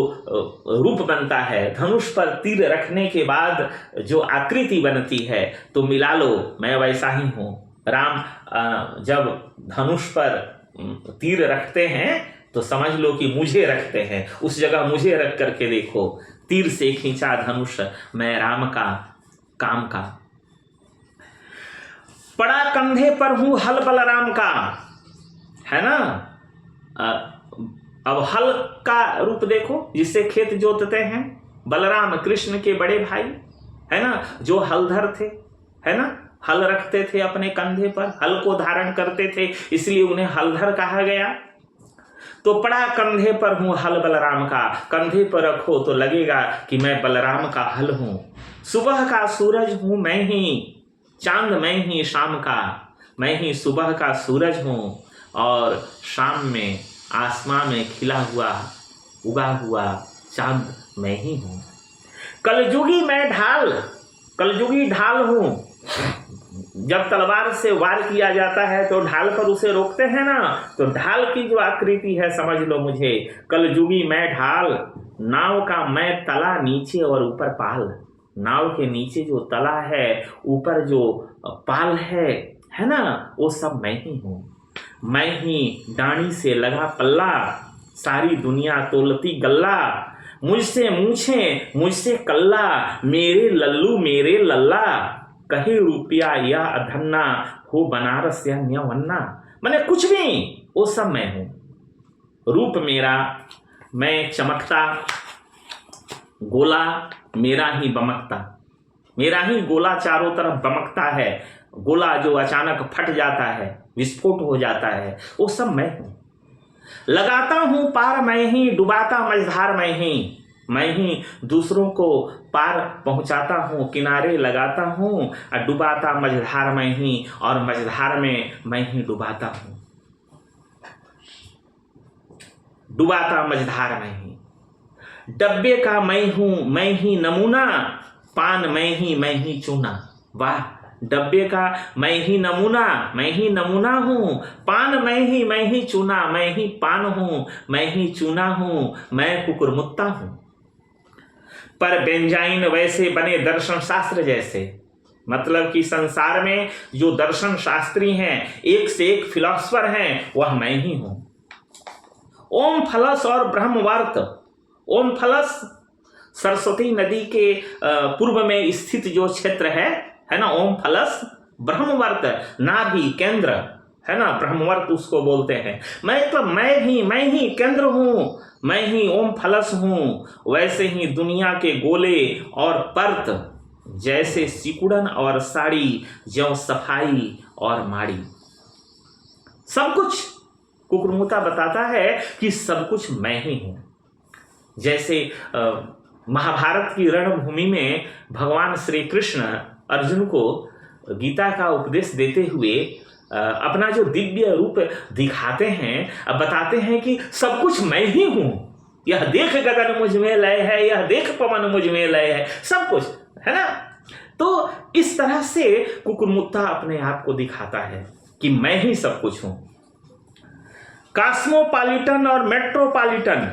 रूप बनता है, धनुष पर तीर रखने के बाद जो आकृति बनती है, तो मिला लो मैं वैसा ही हूँ। राम जब धनुष पर तीर रखते हैं तो समझ लो कि मुझे रखते हैं, उस जगह मुझे रख करके देखो। तीर से खींचा धनुष मैं राम का, काम का। पड़ा कंधे पर हूँ हल बलराम का, है ना। अब हल का रूप देखो, जिससे खेत जोतते हैं, बलराम कृष्ण के बड़े भाई, है ना, जो हलधर थे, है ना, हल रखते थे अपने कंधे पर, हल को धारण करते थे, इसलिए उन्हें हलधर कहा गया। तो पड़ा कंधे पर हूँ हल बलराम का, कंधे पर रखो तो लगेगा कि मैं बलराम का हल हूँ। सुबह का सूरज हूँ मैं ही, चांद मैं ही शाम का, मैं ही सुबह का सूरज हूँ और शाम में आसमां में खिला हुआ उगा हुआ चांद मैं ही हूँ। कलयुगी मैं ढाल, कलयुगी ढाल हूँ। जब तलवार से वार किया जाता है तो ढाल पर उसे रोकते हैं ना, तो ढाल की जो आकृति है समझ लो मुझे। कलयुगी मैं ढाल, नाव का मैं तला नीचे और ऊपर पाल। नाव के नीचे जो तला है, ऊपर जो पाल है ना, वो सब मैं ही हूँ। मैं ही डाणी से लगा पल्ला, सारी दुनिया तोलती गल्ला। मुझसे मूछे मुझसे कल्ला, मेरे लल्लू मेरे लल्ला। कहीं रुपया या अधन्ना, हो बनारस या न्यवन्ना। मैंने कुछ भी, वो सब मैं हूँ। रूप मेरा मैं चमकता, गोला मेरा ही बमकता, मेरा ही गोला चारों तरफ बमकता है। गोला जो अचानक फट जाता है, विस्फोट हो जाता है, वो सब मैं हूँ। लगाता हूँ पार मैं ही, डुबाता मझधार मैं ही दूसरों को पार पहुँचाता हूँ, किनारे लगाता हूँ और डुबाता मझधार मैं ही, और मझधार में मैं ही डुबाता हूँ। डुबाता मझधार मैं ही। डब्बे का मैं हूँ मैं ही नमूना, पान मैं ही चूना। वाह, डब्बे का मैं ही नमूना हूँ। पान मैं ही चूना, मैं ही पान हूँ, मैं ही चूना हूँ, मैं कुकुरमुत्ता हूँ। पर बेंजाइन वैसे बने दर्शन शास्त्र जैसे, मतलब कि संसार में जो दर्शन शास्त्री हैं, एक से एक फिलोसफर हैं, वह मैं ही हूँ। ओम फलस और ब्रह्मवर्त। ओम फलस सरस्वती नदी के पूर्व में स्थित जो क्षेत्र है ना, ओम फलस। ब्रह्मवर्त नाभि केंद्र है ना, ब्रह्मवर्त उसको बोलते हैं। मैं ही केंद्र हूँ, मैं ही ओम फलस हूँ। वैसे ही दुनिया के गोले और पर्त, जैसे सिकुड़न और साड़ी, ज्यों सफाई और माड़ी। सब कुछ कुकुरमुत्ता बताता है कि सब कुछ मैं ही हूँ। जैसे महाभारत की रणभूमि में भगवान श्री कृष्ण अर्जुन को गीता का उपदेश देते हुए अपना जो दिव्य रूप दिखाते हैं, अब बताते हैं कि सब कुछ मैं ही हूँ। यह देख गगन मुझ में लय है, यह देख पवन मुझ में लय है, सब कुछ है ना। तो इस तरह से कुकुरमुत्ता अपने आप को दिखाता है कि मैं ही सब कुछ हूँ। कॉस्मोपॉलिटन और मेट्रोपॉलिटन,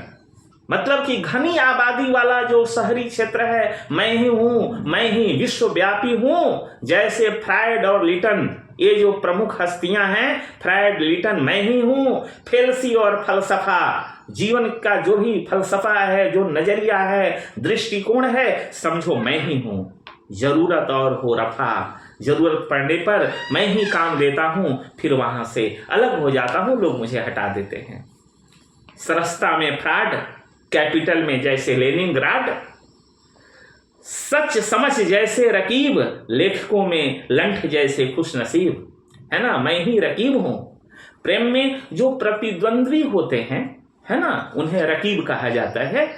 मतलब कि घनी आबादी वाला जो शहरी क्षेत्र है, मैं ही हूँ, मैं ही विश्वव्यापी हूँ। जैसे फ्रायड और लिटन, ये जो प्रमुख हस्तियां हैं, फ्रायड, लिटन, मैं ही हूँ। फेल्सी और फलसफा, जीवन का जो भी फलसफा है, जो नजरिया है, दृष्टिकोण है, समझो मैं ही हूँ। जरूरत और हो रफा, जरूरत पड़ने पर मैं ही काम देता हूँ, फिर वहां से अलग हो जाता हूँ, लोग मुझे हटा देते हैं। सरसता में फ्रॉड, कैपिटल में जैसे लेनिनग्राड। सच समझ जैसे रकीब, लेखकों में लंठ जैसे खुशनसीब, है ना, मैं ही रकीब हूं। प्रेम में जो प्रतिद्वंद्वी होते हैं, है ना, उन्हें रकीब कहा जाता है।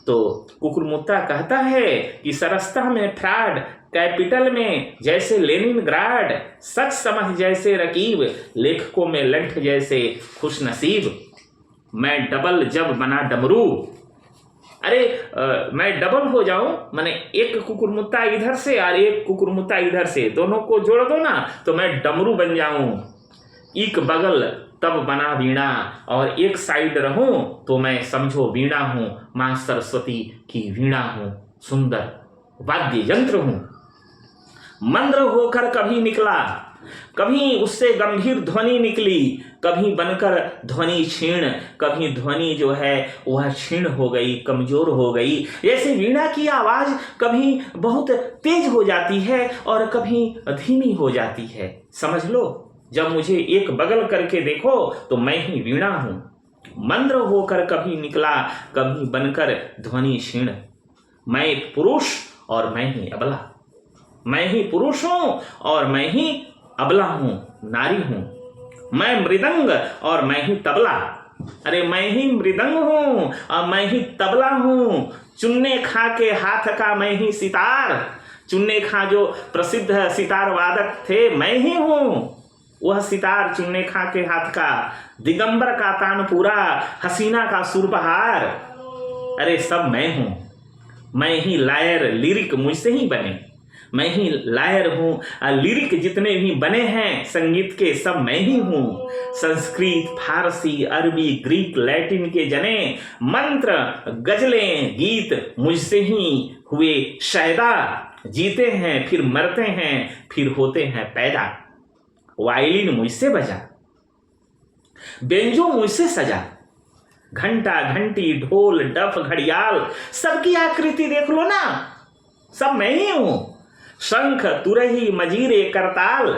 तो कुकुरमुत्ता कहता है कि सरसता में फ्रॉड, कैपिटल में जैसे लेनिनग्राड, सच समझ जैसे रकीब, लेखकों में लंठ जैसे खुशनसीब। मैं डबल जब बना डमरू, अरे मैं डबल हो जाऊं, माने एक कुकुरमुत्ता इधर से और एक कुकुरमुत्ता इधर से, दोनों को जोड़ दो ना तो मैं डमरू बन जाऊं। एक बगल तब बना वीणा, और एक साइड रहूं तो मैं समझो वीणा हूं, मां सरस्वती की वीणा हूं, सुंदर वाद्य यंत्र हूं। मंद्र होकर कभी निकला, कभी उससे गंभीर ध्वनि निकली, कभी बनकर ध्वनि क्षीण, कभी ध्वनि जो है वह क्षीण हो गई, कमजोर हो गई। जैसे वीणा की आवाज कभी बहुत तेज हो जाती है और कभी धीमी हो जाती है। समझ लो, जब मुझे एक बगल करके देखो तो मैं ही वीणा हूं। मंद्र होकर कभी निकला, कभी बनकर ध्वनि क्षीण। मैं पुरुष और मैं ही अबला, मैं ही पुरुष हूं और मैं ही अबला हूं, नारी हूं। मैं मृदंग और मैं ही तबला, अरे मैं ही मृदंग हूं और मैं ही तबला हूं। चुन्ने खां के हाथ का मैं ही सितार, चुन्ने खां जो प्रसिद्ध सितार वादक थे, मैं ही हूं वह सितार चुन्ने खां के हाथ का। दिगंबर का तानपुरा, हसीना का सुरबहार, अरे सब मैं हूं। मैं ही लायर, लिरिक मुझसे ही बने, मैं ही लायर हूँ। लिरिक जितने भी बने हैं संगीत के, सब मैं ही हूँ। संस्कृत, फारसी, अरबी, ग्रीक, लैटिन के जने मंत्र, गजलें, गीत मुझसे ही हुए शायदा। जीते हैं फिर मरते हैं, फिर होते हैं पैदा। वायलिन मुझसे बजा, बेंजो मुझसे सजा, घंटा, घंटी, ढोल, डफ, घड़ियाल, सबकी आकृति देख लो ना, सब मैं ही हूं। शंख, तुरही, मजीरे, करताल,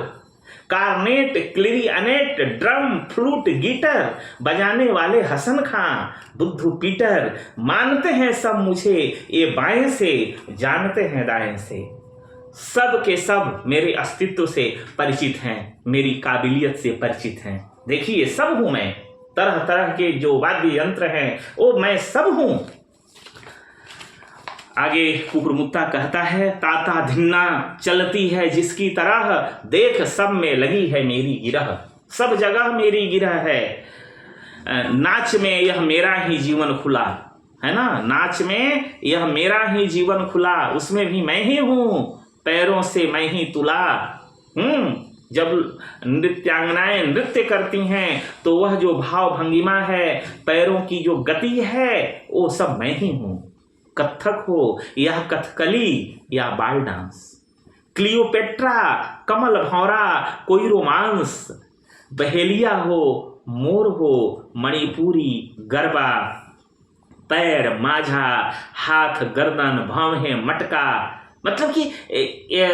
कार्नेट, क्लिरिनेट, ड्रम, फ्लूट, गिटार बजाने वाले हसन खां, बुद्धू पीटर। मानते हैं सब मुझे ये बाएं से, जानते हैं दाएं से। सब के सब मेरे अस्तित्व से परिचित हैं, मेरी काबिलियत से परिचित हैं। देखिए सब हूं मैं, तरह तरह के जो वाद्य यंत्र हैं वो मैं सब हूं। आगे कुकुरमुत्ता कहता है, ताता धिन्ना चलती है जिसकी तरह, देख सब में लगी है मेरी गिरह, सब जगह मेरी गिरह है। नाच में यह मेरा ही जीवन खुला, है ना, नाच में यह मेरा ही जीवन खुला, उसमें भी मैं ही हूं। पैरों से मैं ही तुला, जब नृत्यांगनाएं नृत्य करती हैं तो वह जो भाव भंगिमा है, पैरों की जो गति है, वो सब मैं ही हूं। कथक हो या कथकली या बाल डांस, क्लियोपेट्रा, कमल भौरा, कोई रोमांस, बहेलिया हो, मोर हो, मणिपुरी, गरबा, पैर, माझा, हाथ, गर्दन, भौहें, मटका, मतलब कि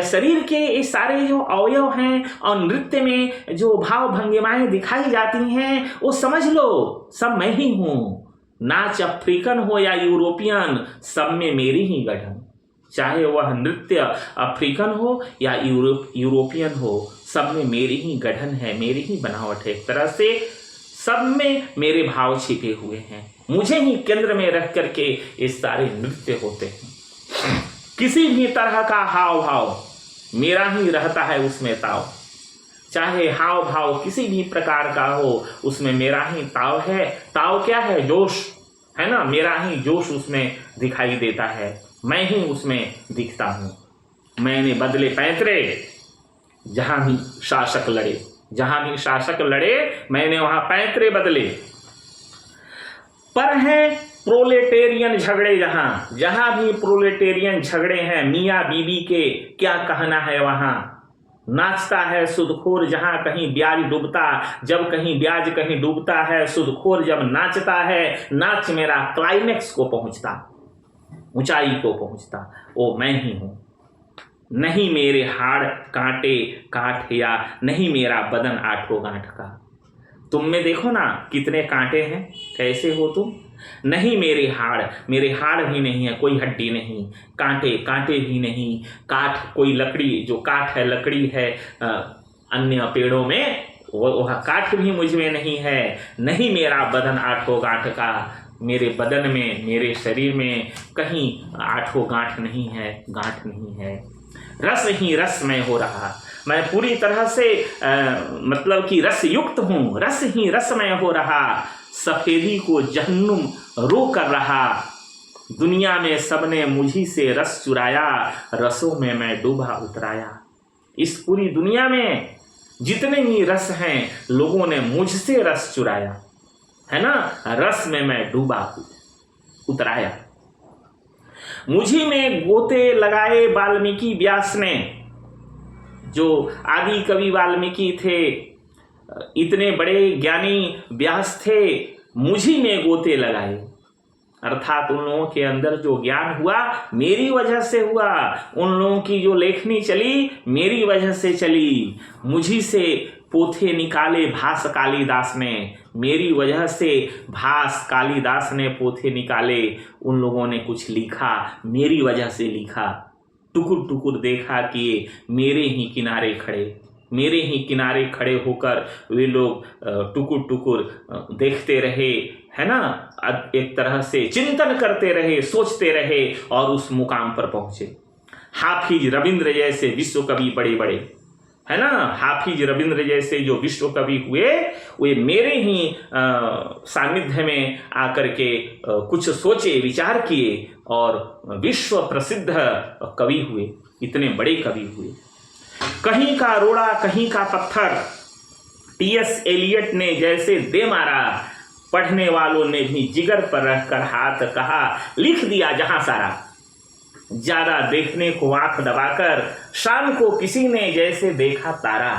शरीर के ये सारे जो अवयव हैं और नृत्य में जो भाव भंगिमाएं दिखाई जाती हैं, वो समझ लो सब मैं ही हूं। नाच अफ्रीकन हो या यूरोपियन, सब में मेरी ही गठन। चाहे वह नृत्य अफ्रीकन हो या यूरोपियन हो, सब में मेरी ही गठन है, मेरी ही बनावट है। एक तरह से सब में मेरे भाव छिपे हुए हैं, मुझे ही केंद्र में रख करके ये सारे नृत्य होते हैं। किसी भी तरह का हाव भाव मेरा ही रहता है उसमें ताव, चाहे हाव भाव किसी भी प्रकार का हो उसमें मेरा ही ताव है। ताव क्या है? जोश है ना, मेरा ही जोश उसमें दिखाई देता है, मैं ही उसमें दिखता हूं। मैंने बदले पैंतरे जहां भी शासक लड़े, जहां भी शासक लड़े मैंने वहां पैंतरे बदले। पर है प्रोलेटेरियन झगड़े, जहां जहां भी प्रोलेटेरियन झगड़े हैं, मियाँ बीबी के क्या कहना है वहां। नाचता है सुदखोर जहां कहीं ब्याज डूबता, जब कहीं ब्याज कहीं डूबता है, सुदखोर जब नाचता है, नाच मेरा क्लाइमेक्स को पहुंचता, ऊंचाई को पहुंचता, वो मैं ही हूं। नहीं मेरे हाड़ कांटे काठ, या नहीं मेरा बदन आठों गांठ का। तुम में देखो ना कितने कांटे हैं, कैसे हो तुम। नहीं मेरे हाड़ भी नहीं है, कोई हड्डी नहीं, कांटे कांटे भी नहीं, काठ कोई लकड़ी, जो काठ है लकड़ी है अन्य पेड़ों में, वह काठ भी मुझ में नहीं है। नहीं मेरा बदन आठों गांठ का, मेरे बदन में, मेरे शरीर में कहीं आठों गांठ नहीं है, गांठ नहीं है। रस ही रस में हो रहा, मैं पूरी तरह से मतलब कि रस युक्त हूँ, रस ही रस में हो रहा। सफेदी को जहन्नुम रो कर रहा, दुनिया में सबने मुझी से रस चुराया, रसों में मैं डूबा उतराया। इस पूरी दुनिया में जितने भी रस हैं लोगों ने मुझसे रस चुराया है ना, रस में मैं डूबा उतराया। मुझी में गोते लगाए वाल्मीकि व्यास ने, जो आदि कवि वाल्मीकि थे, इतने बड़े ज्ञानी व्यास थे, मुझी में गोते लगाए, अर्थात उन लोगों के अंदर जो ज्ञान हुआ मेरी वजह से हुआ, उन लोगों की जो लेखनी चली मेरी वजह से चली। मुझी से पोथे निकाले भास कालिदास ने, मेरी वजह से भास कालिदास ने पोथे निकाले। उन लोगों ने कुछ लिखा मेरी वजह से लिखा, टुकुर टुकुर देखा कि मेरे ही किनारे खड़े, मेरे ही किनारे खड़े होकर वे लोग टुकुर टुकुर देखते रहे, है ना, एक तरह से चिंतन करते रहे, सोचते रहे और उस मुकाम पर पहुंचे। हाफिज रविंद्र जैसे विश्व कवि बड़े बड़े, है ना, हाफिज रविंद्र जैसे जो विश्व कवि हुए, वे मेरे ही सानिध्य में आकर के कुछ सोचे विचार किए और विश्व प्रसिद्ध कवि हुए, इतने बड़े कवि हुए। कहीं का रोड़ा कहीं का पत्थर, टीएस एलियट ने जैसे दे मारा, पढ़ने वालों ने भी जिगर पर रखकर हाथ कहा लिख दिया जहां सारा। ज्यादा देखने को आंख दबाकर शाम को किसी ने जैसे देखा तारा,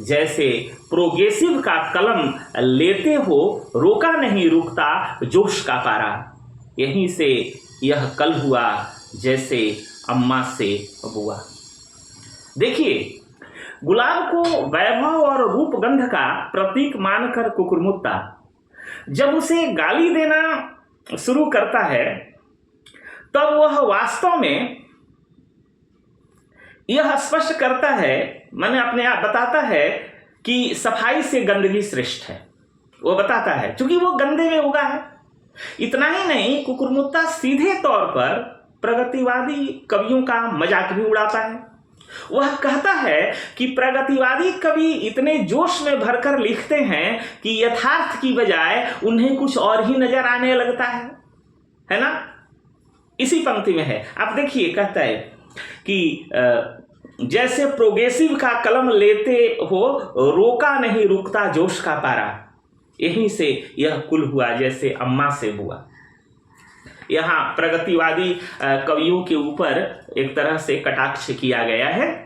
जैसे प्रोग्रेसिव का कलम लेते हो रोका नहीं रुकता जोश का पारा। यहीं से यह कल हुआ जैसे अम्मा से बुआ। देखिए, गुलाब को वैभव और रूप गंध का प्रतीक मानकर कुकुरमुत्ता जब उसे गाली देना शुरू करता है, तब वह वास्तव में यह स्पष्ट करता है, मैंने अपने आप बताता है कि सफाई से गंदगी श्रेष्ठ है। वो बताता है क्योंकि वो गंदे में उगा है। इतना ही नहीं, कुकुरमुत्ता सीधे तौर पर प्रगतिवादी कवियों का मजाक भी उड़ाता है। वह कहता है कि प्रगतिवादी कवि इतने जोश में भरकर लिखते हैं कि यथार्थ की बजाय उन्हें कुछ और ही नजर आने लगता है ना। इसी पंक्ति में है, आप देखिए, कहता है कि जैसे प्रोग्रेसिव का कलम लेते हो, रोका नहीं रुकता जोश का पारा, यहीं से यह कुल हुआ जैसे अम्मा से बुआ। यहाँ प्रगतिवादी कवियों के ऊपर एक तरह से कटाक्ष किया गया है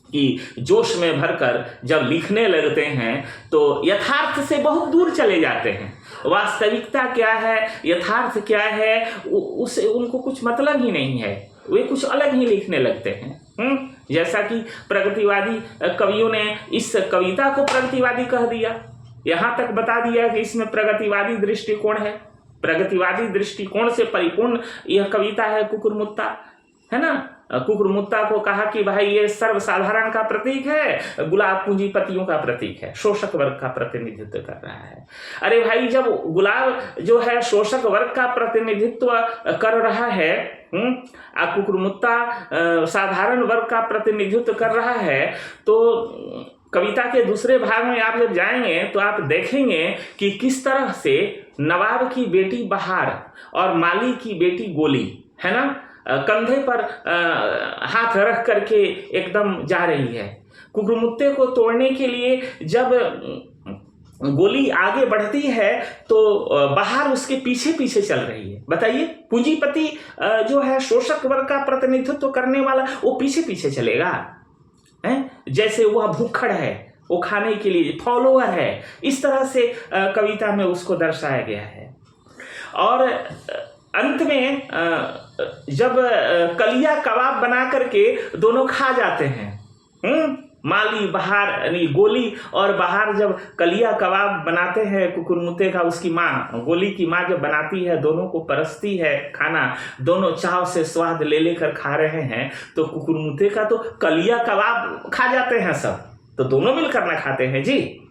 कि जोश में भरकर जब लिखने लगते हैं तो यथार्थ से बहुत दूर चले जाते हैं। वास्तविकता क्या है, यथार्थ क्या है, उससे उनको कुछ मतलब ही नहीं है, वे कुछ अलग ही लिखने लगते हैं। जैसा कि प्रगतिवादी कवियों ने इस कविता को प्रगतिवादी कह दिया, यहाँ तक बता दिया कि इसमें प्रगतिवादी दृष्टिकोण है, प्रगतिवादी दृष्टिकोण से परिपूर्ण यह कविता है कुकुरमुत्ता, है ना। कुकुरमुत्ता को कहा कि भाई ये सर्वसाधारण का प्रतीक है, गुलाब पूंजीपतियों का प्रतीक है, शोषक वर्ग का प्रतिनिधित्व कर रहा है। अरे भाई, जब गुलाब जो है शोषक वर्ग का प्रतिनिधित्व कर रहा है, कुकुरमुत्ता साधारण वर्ग का प्रतिनिधित्व कर रहा है, तो कविता के दूसरे भाग में आप जब जाएंगे तो आप देखेंगे कि किस तरह से नवाब की बेटी बहार और माली की बेटी गोली, है ना, कंधे पर हाथ रख करके एकदम जा रही है। कुकुरमुत्ते को तोड़ने के लिए जब गोली आगे बढ़ती है तो बहार उसके पीछे पीछे चल रही है। बताइए, पूंजीपति जो है शोषक वर्ग का प्रतिनिधित्व करने वाला, वो पीछे पीछे चलेगा, है? जैसे वह भूखड़ है, वो खाने के लिए फॉलोअर है। इस तरह से कविता में उसको दर्शाया गया है। और अंत में जब कलिया कबाब बना करके दोनों खा जाते हैं, माली बहार यानी गोली और बहार जब कलिया कबाब बनाते हैं कुकुरमुत्ते का, उसकी माँ गोली की माँ जब बनाती है, दोनों को परसती है खाना, दोनों चाव से स्वाद ले लेकर खा रहे हैं, तो कुकुरमुत्ते का तो कलिया कबाब खा जाते हैं सब, तो दोनों मिलकर ना खाते हैं जी।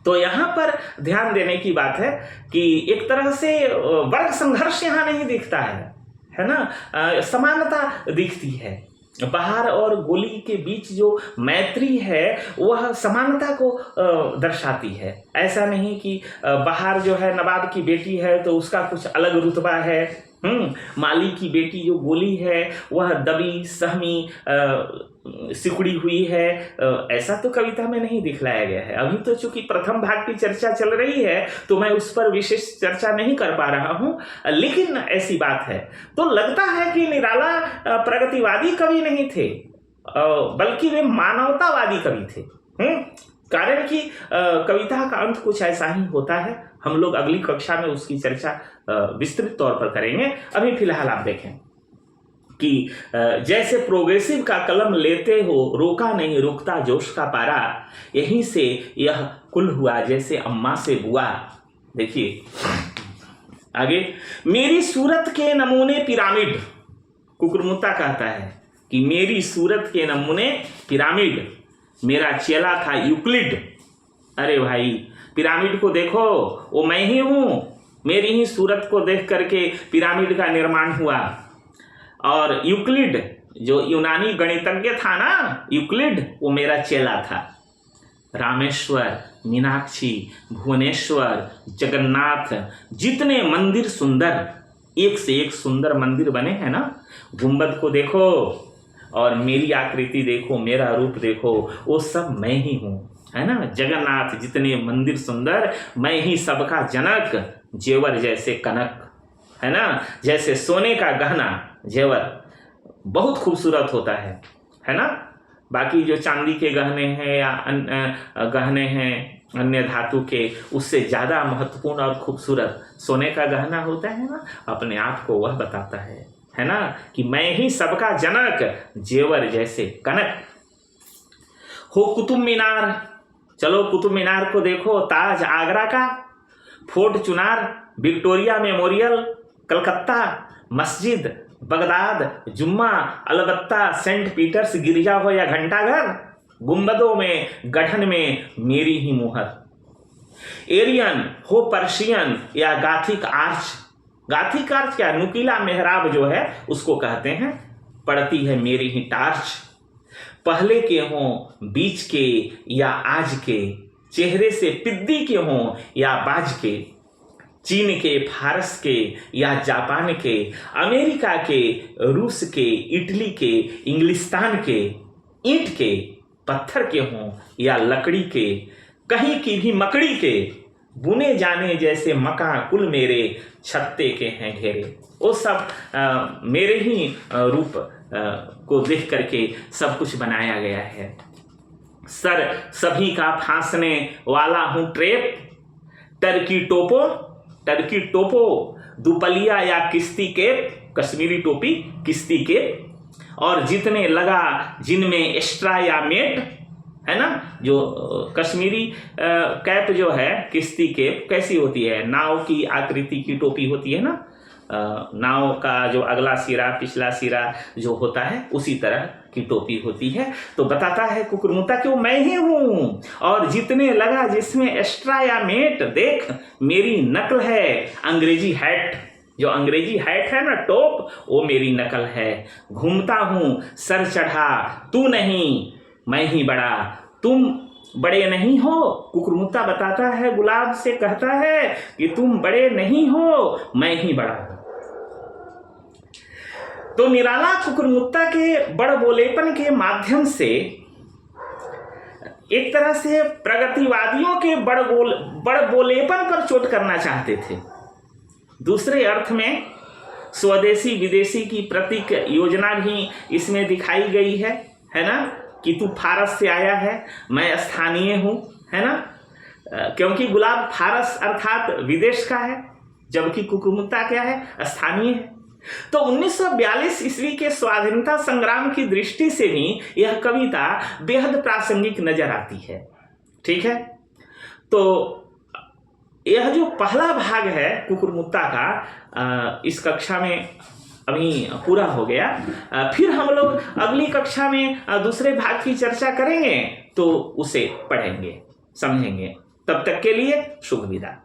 तो यहाँ पर ध्यान देने की बात है कि एक तरह से वर्ग संघर्ष यहाँ नहीं दिखता है ना, समानता दिखती है। बहार और गोली के बीच जो मैत्री है वह समानता को दर्शाती है। ऐसा नहीं कि बहार जो है नवाब की बेटी है तो उसका कुछ अलग रुतबा है, माली की बेटी जो गोली है वह दबी सहमी सिकुड़ी हुई है, ऐसा तो कविता में नहीं दिखलाया गया है। अभी तो चूंकि प्रथम भाग की चर्चा चल रही है तो मैं उस पर विशेष चर्चा नहीं कर पा रहा हूं, लेकिन ऐसी बात है। तो लगता है कि निराला प्रगतिवादी कवि नहीं थे, बल्कि वे मानवतावादी कवि थे। कारण कि कविता का अंत कुछ ऐसा ही होता है। हम लोग अगली कक्षा में उसकी चर्चा विस्तृत तौर पर करेंगे। अभी फिलहाल आप देखें कि जैसे प्रोग्रेसिव का कलम लेते हो, रोका नहीं रुकता जोश का पारा, यहीं से यह कुल हुआ जैसे अम्मा से बुआ। देखिए आगे, मेरी सूरत के नमूने पिरामिड, कुकुरमुत्ता कहता है कि मेरी सूरत के नमूने पिरामिड, मेरा चेला था यूक्लिड। अरे भाई, पिरामिड को देखो, वो मैं ही हूं, मेरी ही सूरत को देख करके पिरामिड का निर्माण हुआ। और यूक्लिड जो यूनानी गणितज्ञ था ना, यूक्लिड, वो मेरा चेला था। रामेश्वर, मीनाक्षी, भुवनेश्वर, जगन्नाथ, जितने मंदिर सुंदर, एक से एक सुंदर मंदिर बने हैं ना, गुंबद को देखो और मेरी आकृति देखो, मेरा रूप देखो, वो सब मैं ही हूँ, है ना। जगन्नाथ, जितने मंदिर सुंदर, मैं ही सबका जनक, जेवर जैसे कनक, है ना, जैसे सोने का गहना जेवर बहुत खूबसूरत होता है ना। बाकी जो चांदी के गहने हैं या गहने हैं अन्य धातु के, उससे ज़्यादा महत्वपूर्ण और खूबसूरत सोने का गहना होता है ना, अपने आप को वह बताता है ना, कि मैं ही सबका जनक, जेवर जैसे कनक। हो कुतुब मीनार, चलो कुतुब मीनार को देखो, ताज आगरा का, fort Chunar, Victoria memorial Calcutta, मस्जिद बगदाद, जुम्मा, अलबत्ता सेंट पीटर्स गिरजा हो या घंटाघर, गुंबदों में गठन में मेरी ही मुहर। एरियन हो पर्शियन या गाथिक आर्च, गाथिक आर्च क्या, नुकीला मेहराब जो है उसको कहते हैं, पड़ती है मेरी ही टार्च। पहले के हों बीच के या आज के, चेहरे से पिद्दी के हों या बाज के, चीन के, फारस के या जापान के, अमेरिका के, रूस के, इटली के, इंग्लिस्तान के, ईंट के, पत्थर के हों या लकड़ी के, कहीं की भी मकड़ी के, बुने जाने जैसे मकान कुल मेरे छत्ते के हैं घेरे। वो सब मेरे ही रूप को देख करके सब कुछ बनाया गया है। सर सभी का फांसने वाला हूं ट्रेप, टर्की टोपो, दुपलिया या किस्ती के, कश्मीरी टोपी किस्ती के, और जितने लगा जिनमें एक्स्ट्रा या मेट, है ना, जो कश्मीरी कैप जो है किस्ती कैप कैसी होती है, नाव की आकृति की टोपी होती है ना, नाव का जो अगला सिरा पिछला सिरा जो होता है उसी तरह की टोपी होती है। तो बताता है कुकुरमुत्ता कि वो मैं ही हूं, और जितने लगा जिसमें एक्स्ट्रा या मेट, देख मेरी नकल है। अंग्रेजी हैट, जो अंग्रेजी हैट है ना टोप, वो मेरी नकल है। घूमता हूं सर चढ़ा, तू नहीं मैं ही बड़ा, तुम बड़े नहीं हो। कुकुरमुत्ता बताता है, गुलाब से कहता है कि तुम बड़े नहीं हो, मैं ही बड़ा हूं। तो निराला कुकुरमुत्ता के बड़ बोलेपन के माध्यम से एक तरह से प्रगतिवादियों के बड़ बोलेपन पर चोट करना चाहते थे। दूसरे अर्थ में स्वदेशी विदेशी की प्रतीक योजना भी इसमें दिखाई गई है ना, कि तू फारस से आया है, मैं स्थानीय हूं, है ना, क्योंकि गुलाब फारस अर्थात विदेश का है, जबकि कुकुरमुत्ता क्या है, स्थानीय है। तो 1942 ईस्वी के स्वाधीनता संग्राम की दृष्टि से भी यह कविता बेहद प्रासंगिक नजर आती है। ठीक है, तो यह जो पहला भाग है कुकुरमुत्ता का इस कक्षा में अभी पूरा हो गया। फिर हम लोग अगली कक्षा में दूसरे भाग की चर्चा करेंगे, तो उसे पढ़ेंगे, समझेंगे। तब तक के लिए शुभ विदा।